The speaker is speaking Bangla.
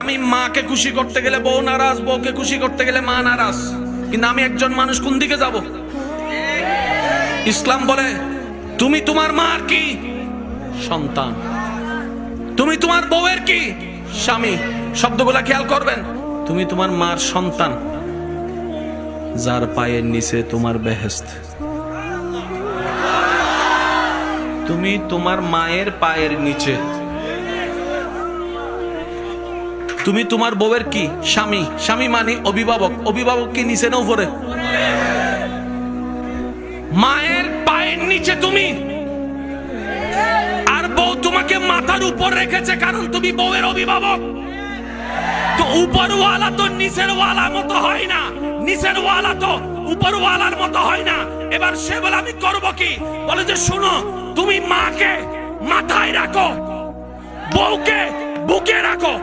আমি মাকে খুশি করতে গেলে বউ নারাজ, বউকে খুশি করতে গেলে মা নারাজ। কিন্তু আমি একজন মানুষ, কোন দিকে যাব? ইসলাম বলে তুমি তোমার মার কি সন্তান, তুমি তোমার বউয়ের কি স্বামী। শব্দগুলা খেয়াল করবেন। তুমি তোমার মার সন্তান, যার পায়ের নিচে তোমার বেহেশত। তুমি তোমার মায়ের পায়ের নিচে। তুমি তোমার বউয়ের কি স্বামী। স্বামী মানে অভিভাবক। অভিভাবক কি নিচে না উপরে? মায়ের পায়ের নিচে তুমি, আর বউ তোমাকে মাথার উপর রেখেছে, কারণ তুমি বউয়ের অভিভাবক। তো উপরওয়ালা তো নিচের ওয়ালা মতো হয় না, নিচের ওয়ালা তো উপরওয়ালার মতো হয় না। এবার সে বলে আমি করব কি? বলে যে শোনো, তুমি মাকে মাথায় রাখো, বউকে বুকে রাখো।